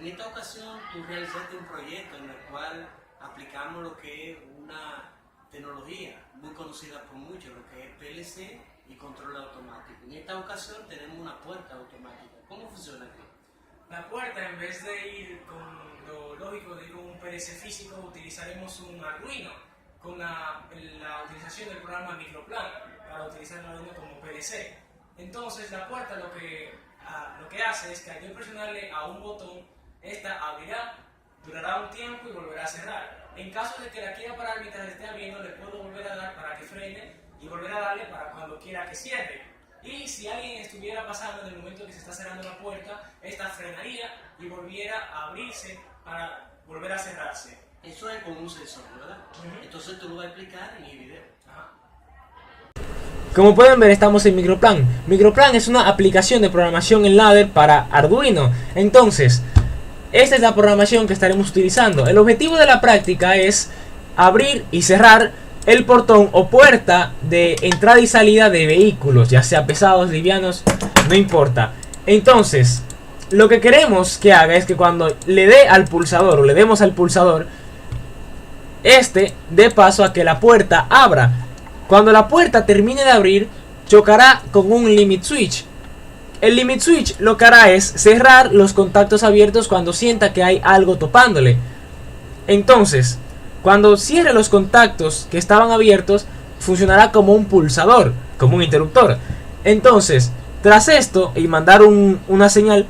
En esta ocasión tú realizaste un proyecto en el cual aplicamos lo que es una tecnología muy conocida por muchos, lo que es PLC y control automático. En esta ocasión tenemos una puerta automática. ¿Cómo funciona aquí? La puerta, en vez de ir con lo lógico de ir con un PLC físico, utilizaremos un Arduino con la utilización del programa Microplan para utilizar el Arduino como PLC. Entonces la puerta lo que hace es que al yo presionarle a un botón, esta abrirá, durará un tiempo y volverá a cerrar. En caso de que la quiera parar mientras esté abriendo, le puedo volver a dar para que frene y volver a darle para cuando quiera que cierre. Y si alguien estuviera pasando en el momento que se está cerrando la puerta, esta frenaría y volviera a abrirse para volver a cerrarse. Eso es con un sensor, ¿verdad? Entonces tú lo vas a explicar en el video. Como pueden ver, estamos en Microplan. Microplan es una aplicación de programación en ladder para Arduino. Entonces, esta es la programación que estaremos utilizando. El objetivo de la práctica es abrir y cerrar el portón o puerta de entrada y salida de vehículos, ya sea pesados, livianos, no importa. Entonces, lo que queremos que haga es que cuando le dé al pulsador o le demos al pulsador, este dé paso a que la puerta abra. Cuando la puerta termine de abrir, chocará con un limit switch. El limit switch lo que hará es cerrar los contactos abiertos cuando sienta que hay algo topándole. Entonces, cuando cierre los contactos que estaban abiertos, funcionará como un pulsador, como un interruptor. Entonces, tras esto y mandar una señal,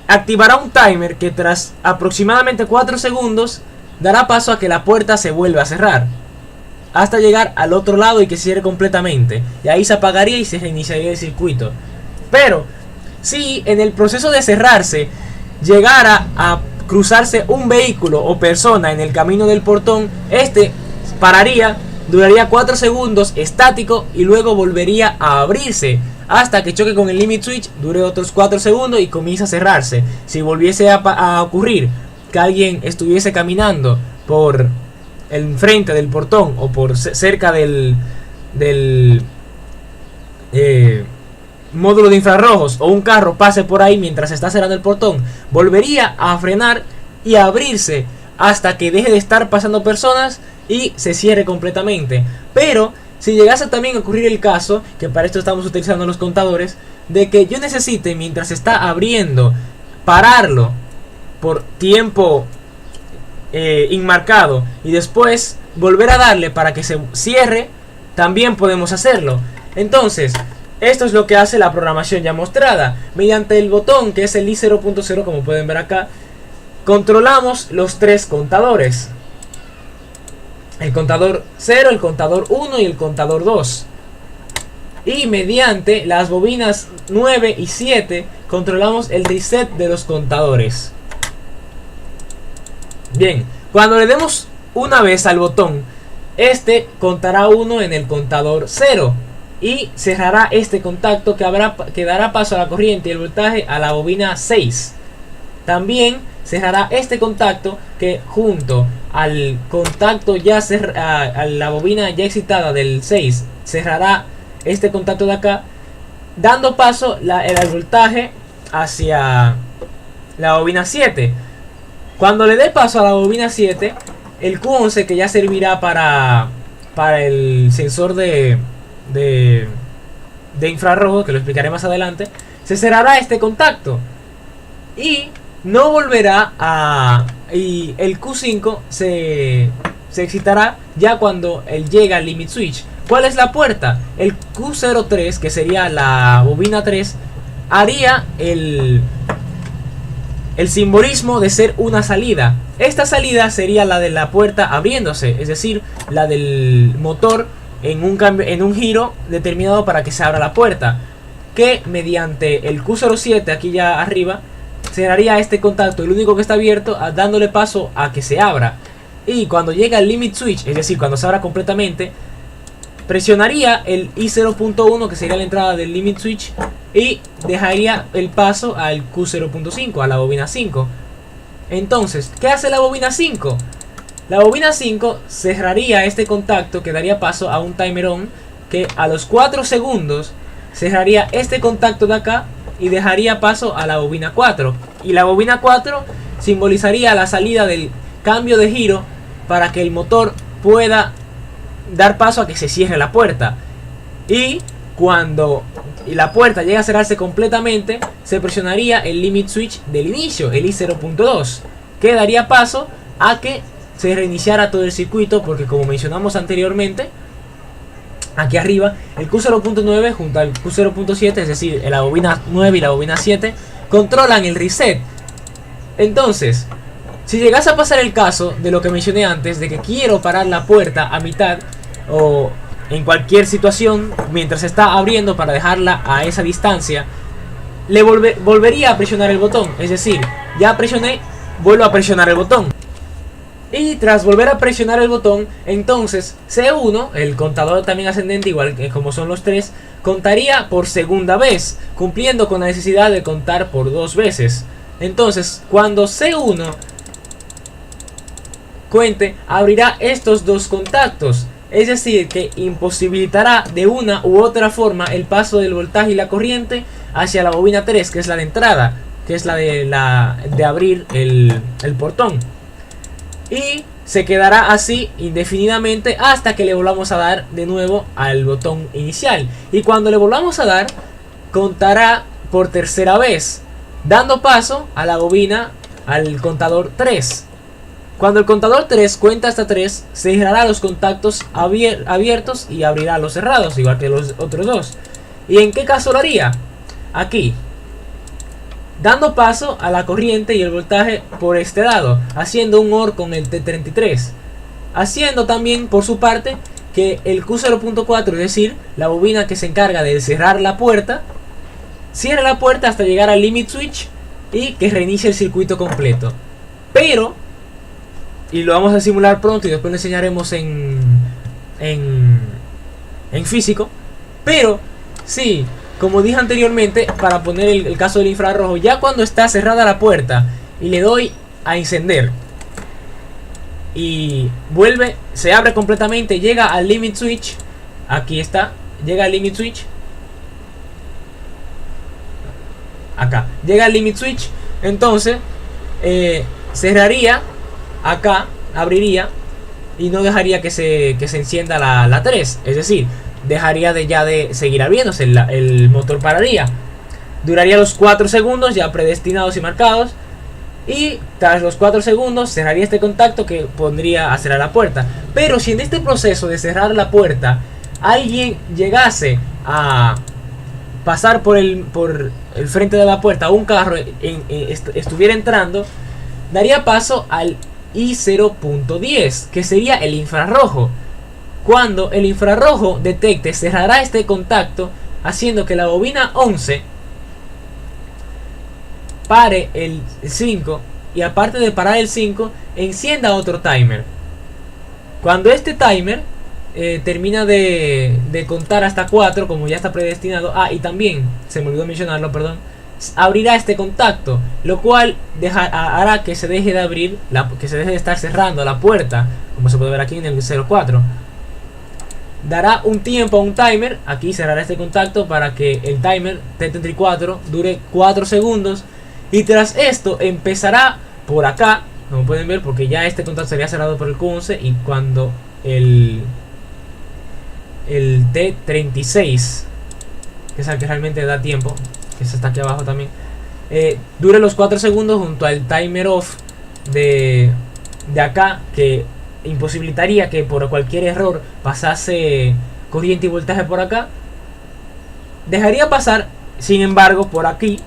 activará un timer que tras aproximadamente 4 segundos dará paso a que la puerta se vuelva a cerrar, hasta llegar al otro lado y que cierre completamente. Y ahí se apagaría y se reiniciaría el circuito. Pero si en el proceso de cerrarse llegara a cruzarse un vehículo o persona en el camino del portón, este pararía, duraría 4 segundos estático y luego volvería a abrirse hasta que choque con el limit switch, dure otros 4 segundos y comienza a cerrarse. Si volviese a ocurrir que alguien estuviese caminando por el frente del portón o por cerca del módulo de infrarrojos o un carro pase por ahí mientras está cerrando el portón, volvería a frenar y a abrirse hasta que deje de estar pasando personas y se cierre completamente. Pero si llegase también a ocurrir el caso, que para esto estamos utilizando los contadores, de que yo necesite mientras está abriendo pararlo por tiempo inmarcado y después volver a darle para que se cierre, también podemos hacerlo. Entonces, esto es lo que hace la programación ya mostrada. Mediante el botón que es el i0.0, como pueden ver acá, controlamos los 3 contadores: el contador 0, el contador 1 y el contador 2. Y mediante las bobinas 9 y 7 controlamos el reset de los contadores. Bien, cuando le demos una vez al botón, este contará 1 en el contador 0 y cerrará este contacto que dará paso a la corriente y el voltaje a la bobina 6. También cerrará este contacto que junto al contacto a la bobina ya excitada del 6 cerrará este contacto de acá, dando paso el voltaje hacia la bobina 7. Cuando le dé paso a la bobina 7, el Q11, que ya servirá para el sensor de infrarrojo, que lo explicaré más adelante, se cerrará este contacto y no volverá y el Q5 se excitará ya cuando él llega al limit switch. ¿Cuál es la puerta? El Q03, que sería la bobina 3, haría el simbolismo de ser una salida. Esta salida sería la de la puerta abriéndose, es decir, la del motor en un giro determinado para que se abra la puerta, que mediante el Q07 aquí ya arriba cerraría este contacto, el único que está abierto, dándole paso a que se abra. Y cuando llega al limit switch, es decir, cuando se abra completamente, presionaría el i0.1, que sería la entrada del limit switch, y dejaría el paso al Q0.5, a la bobina 5. Entonces, ¿qué hace la bobina 5? La bobina 5 cerraría este contacto que daría paso a un timer on, que a los 4 segundos cerraría este contacto de acá y dejaría paso a la bobina 4. Y la bobina 4 simbolizaría la salida del cambio de giro para que el motor pueda dar paso a que se cierre la puerta. Y cuando la puerta llega a cerrarse completamente, se presionaría el limit switch del inicio, el I0.2, que daría paso a que se reiniciara todo el circuito, porque como mencionamos anteriormente, aquí arriba el Q0.9 junto al Q0.7, es decir, la bobina 9 y la bobina 7, controlan el reset. Entonces, si llegase a pasar el caso de lo que mencioné antes, de que quiero parar la puerta a mitad o en cualquier situación mientras se está abriendo para dejarla a esa distancia, le volvería a presionar el botón. Es decir, ya presioné, vuelvo a presionar el botón. Y tras volver a presionar el botón, entonces C1, el contador también ascendente, igual que como son los tres, contaría por segunda vez, cumpliendo con la necesidad de contar por 2 veces. Entonces, cuando C1 cuente, abrirá estos 2 contactos. Es decir, que imposibilitará de una u otra forma el paso del voltaje y la corriente hacia la bobina 3, que es la de entrada, que es la de abrir el portón. Y se quedará así indefinidamente hasta que le volvamos a dar de nuevo al botón inicial. Y cuando le volvamos a dar, contará por tercera vez, dando paso a la bobina, al contador 3. Cuando el contador 3 cuenta hasta 3, cerrará los contactos abiertos y abrirá los cerrados, igual que los otros 2. ¿Y en qué caso lo haría? Aquí, dando paso a la corriente y el voltaje por este lado, haciendo un OR con el T33. Haciendo también por su parte que el Q0.4, es decir, la bobina que se encarga de cerrar la puerta, cierre la puerta hasta llegar al limit switch y que reinicie el circuito completo. Pero, y lo vamos a simular pronto y después lo enseñaremos en físico, pero sí, como dije anteriormente, para poner el caso del infrarrojo, ya cuando está cerrada la puerta y le doy a encender y vuelve, se abre completamente, llega al limit switch, aquí está, llega al limit switch, acá, llega al limit switch, entonces cerraría acá, abriría y no dejaría que se encienda la 3, es decir, dejaría de seguir abriéndose, el motor pararía, duraría los 4 segundos ya predestinados y marcados, y tras los 4 segundos cerraría este contacto que pondría a cerrar la puerta. Pero si en este proceso de cerrar la puerta alguien llegase a pasar por el frente de la puerta, un carro estuviera entrando, daría paso al I0.10, que sería el infrarrojo. Cuando el infrarrojo detecte, cerrará este contacto, haciendo que la bobina 11 pare el 5, y aparte de parar el 5, encienda otro timer. Cuando este timer termina de contar hasta 4, como ya está predestinado, y también, se me olvidó mencionarlo, perdón, abrirá este contacto, lo cual hará que se deje de abrir, que se deje de estar cerrando la puerta, como se puede ver aquí en el 04. Dará un tiempo a un timer, aquí cerrará este contacto para que el timer T34 dure 4 segundos, y tras esto empezará por acá, como pueden ver, porque ya este contacto sería cerrado por el Q11, y cuando el T36, que es el que realmente da tiempo, que está aquí abajo también, dure los 4 segundos junto al timer off de acá, que imposibilitaría que por cualquier error pasase corriente y voltaje por acá, dejaría pasar, sin embargo, por aquí,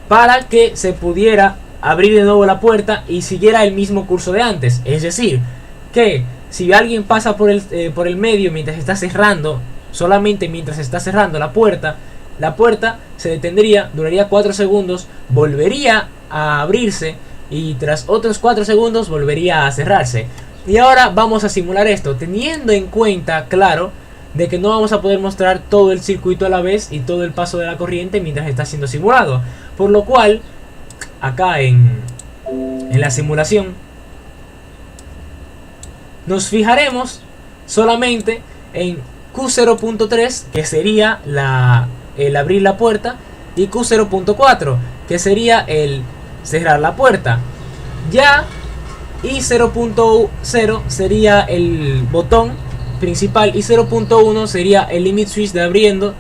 para que se pudiera abrir de nuevo la puerta y siguiera el mismo curso de antes. Es decir, que si alguien pasa por el medio mientras está cerrando, solamente mientras está cerrando la puerta se detendría, duraría 4 segundos, volvería a abrirse y tras otros 4 segundos volvería a cerrarse. Y ahora vamos a simular esto, teniendo en cuenta, claro, de que no vamos a poder mostrar todo el circuito a la vez y todo el paso de la corriente mientras está siendo simulado. Por lo cual, acá en la simulación, nos fijaremos solamente en Q0.3, que sería el abrir la puerta, y Q0.4, que sería el cerrar la puerta. Ya y 0.0 sería el botón principal y 0.1 sería el limit switch de abriendo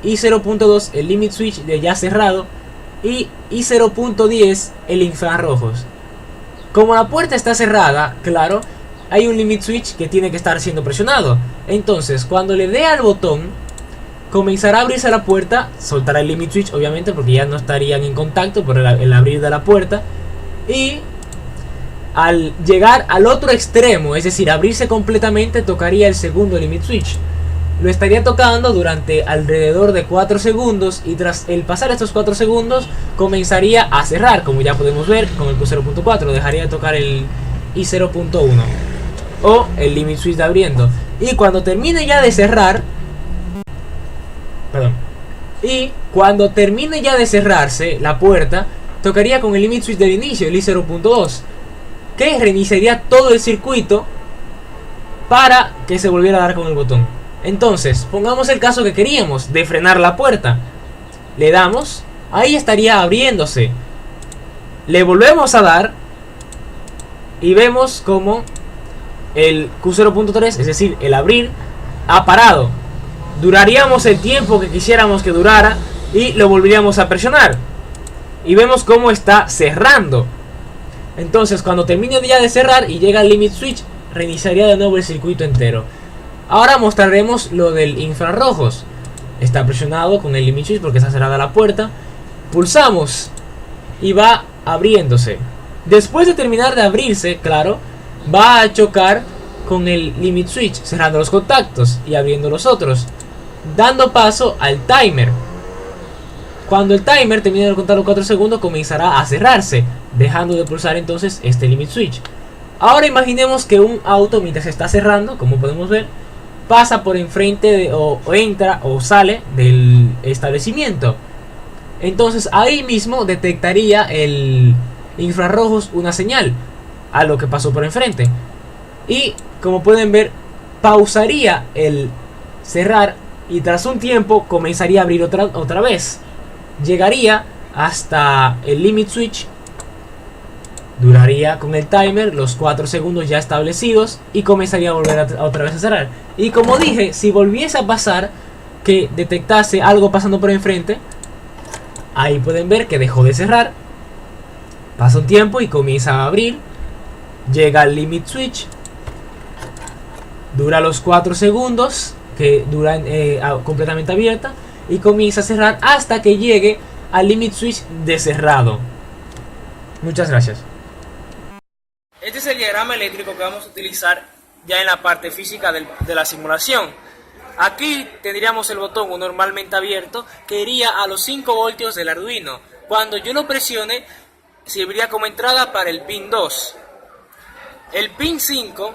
y 0.2 el limit switch de ya cerrado y 0.10 el infrarrojos. Como la puerta está cerrada, claro, hay un limit switch que tiene que estar siendo presionado. Entonces, cuando le dé al botón, comenzará a abrirse la puerta, soltará el limit switch, obviamente, porque ya no estarían en contacto por el abrir de la puerta. Y al llegar al otro extremo, es decir, abrirse completamente, tocaría el segundo limit switch. Lo estaría tocando durante alrededor de 4 segundos y tras el pasar estos 4 segundos comenzaría a cerrar, como ya podemos ver con el Q0.4, dejaría de tocar el I0.1 o el limit switch de abriendo. Y cuando termine ya de cerrar, cuando termine ya de cerrarse la puerta, tocaría con el limit switch del inicio, el I0.2, que reiniciaría todo el circuito para que se volviera a dar con el botón. Entonces, pongamos el caso que queríamos de frenar la puerta. Le damos, ahí estaría abriéndose. Le volvemos a dar y vemos como el Q0.3, es decir, el abrir, ha parado. Duraríamos el tiempo que quisiéramos que durara y lo volveríamos a presionar. Y vemos cómo está cerrando. Entonces, cuando termine ya de cerrar y llega al limit switch, reiniciaría de nuevo el circuito entero. Ahora mostraremos lo del infrarrojos. Está presionado con el limit switch porque está cerrada la puerta. Pulsamos y va abriéndose. Después de terminar de abrirse, claro, va a chocar con el limit switch, cerrando los contactos y abriendo los otros, dando paso al timer. Cuando el timer termine de contar los 4 segundos, comenzará a cerrarse, dejando de pulsar entonces este limit switch. Ahora imaginemos que un auto, mientras se está cerrando, como podemos ver, pasa por enfrente o entra o sale del establecimiento. Entonces ahí mismo detectaría el infrarrojos una señal a lo que pasó por enfrente. Y como pueden ver, pausaría el cerrar y tras un tiempo comenzaría a abrir otra vez. Llegaría hasta el limit switch. Duraría con el timer los 4 segundos ya establecidos y comenzaría a volver otra vez a cerrar. Y como dije, si volviese a pasar que detectase algo pasando por enfrente, ahí pueden ver que dejó de cerrar. Pasa un tiempo y comienza a abrir. Llega al limit switch. Dura los 4 segundos que duran completamente abierta y comienza a cerrar hasta que llegue al limit switch de cerrado. Muchas gracias. Este es el diagrama eléctrico que vamos a utilizar ya en la parte física de la simulación. Aquí tendríamos el botón normalmente abierto que iría a los 5 voltios del Arduino. Cuando yo lo presione, serviría como entrada para el pin 2. El pin 5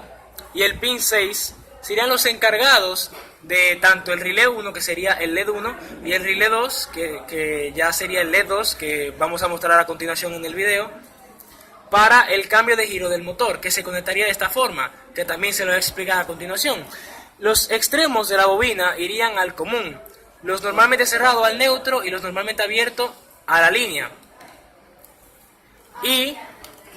y el pin 6 serían los encargados de tanto el relé 1, que sería el LED 1, y el relé 2, que ya sería el LED 2, que vamos a mostrar a continuación en el video, para el cambio de giro del motor, que se conectaría de esta forma, que también se lo voy a explicar a continuación. Los extremos de la bobina irían al común, los normalmente cerrados al neutro y los normalmente abiertos a la línea. Y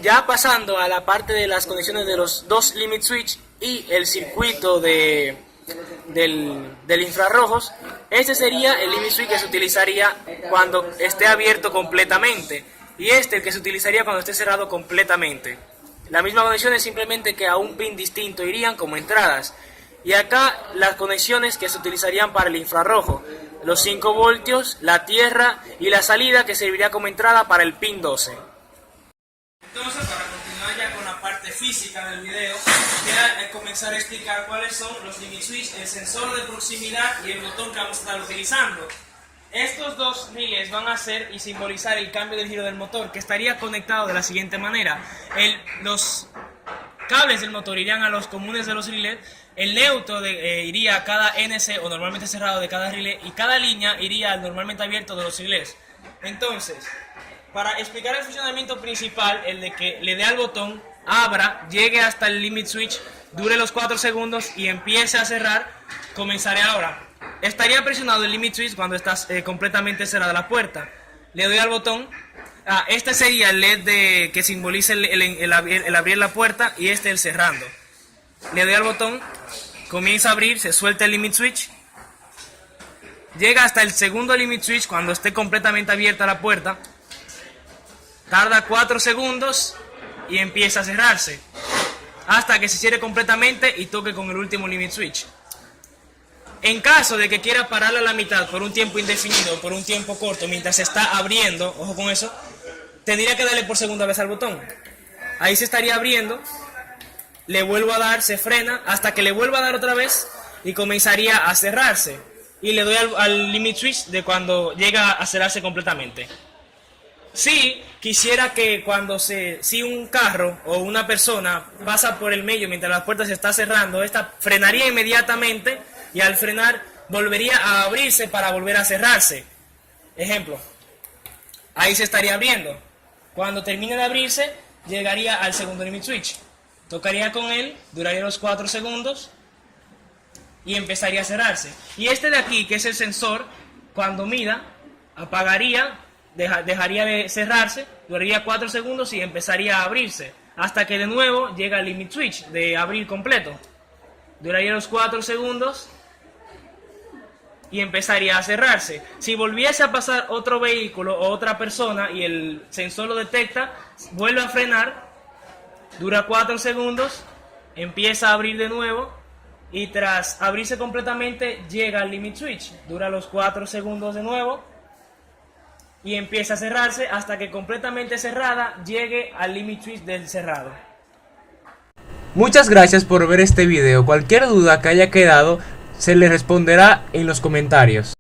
ya pasando a la parte de las conexiones de los dos limit switch y el circuito del infrarrojos, este sería el limit switch que se utilizaría cuando esté abierto completamente y el que se utilizaría cuando esté cerrado completamente. La misma conexión es simplemente que a un pin distinto irían como entradas. Y acá las conexiones que se utilizarían para el infrarrojo, los 5 voltios, la tierra y la salida que serviría como entrada para el pin 12. Entonces, para continuar ya con la parte física del video, voy a comenzar a explicar cuáles son los limit switch, el sensor de proximidad y el botón que vamos a estar utilizando. Estos dos relés van a hacer y simbolizar el cambio del giro del motor, que estaría conectado de la siguiente manera. Los cables del motor irían a los comunes de los relés, el neutro iría a cada NC o normalmente cerrado de cada relé y cada línea iría al normalmente abierto de los relés. Entonces, para explicar el funcionamiento principal, el de que le dé al botón, abra, llegue hasta el limit switch, dure los 4 segundos y empiece a cerrar, comenzaré ahora. Estaría presionado el limit switch cuando está completamente cerrada la puerta. Le doy al botón, Este sería el LED que simboliza el abrir la puerta y este el cerrando. Le doy al botón, comienza a abrir, se suelta el limit switch. Llega hasta el segundo limit switch cuando esté completamente abierta la puerta. Tarda 4 segundos y empieza a cerrarse. Hasta que se cierre completamente y toque con el último limit switch. En caso de que quiera pararla a la mitad por un tiempo indefinido o por un tiempo corto mientras se está abriendo, ojo con eso, tendría que darle por segunda vez al botón. Ahí se estaría abriendo, le vuelvo a dar, se frena, hasta que le vuelva a dar otra vez y comenzaría a cerrarse. Y le doy al limit switch de cuando llega a cerrarse completamente. Si quisiera que si un carro o una persona pasa por el medio mientras la puerta se está cerrando, esta frenaría inmediatamente y al frenar volvería a abrirse para volver a cerrarse. Ejemplo, ahí se estaría abriendo. Cuando termine de abrirse, llegaría al segundo limit switch. Tocaría con él, duraría los 4 segundos y empezaría a cerrarse. Y este de aquí, que es el sensor, cuando mida, apagaría, dejaría de cerrarse, duraría 4 segundos y empezaría a abrirse. Hasta que de nuevo llega el limit switch de abrir completo. Duraría los 4 segundos y empezaría a cerrarse. Si volviese a pasar otro vehículo o otra persona y el sensor lo detecta, vuelve a frenar, dura 4 segundos, empieza a abrir de nuevo y tras abrirse completamente llega al limit switch, dura los 4 segundos de nuevo y empieza a cerrarse hasta que completamente cerrada llegue al limit switch del cerrado. Muchas gracias por ver este video. Cualquier duda que haya quedado se le responderá en los comentarios.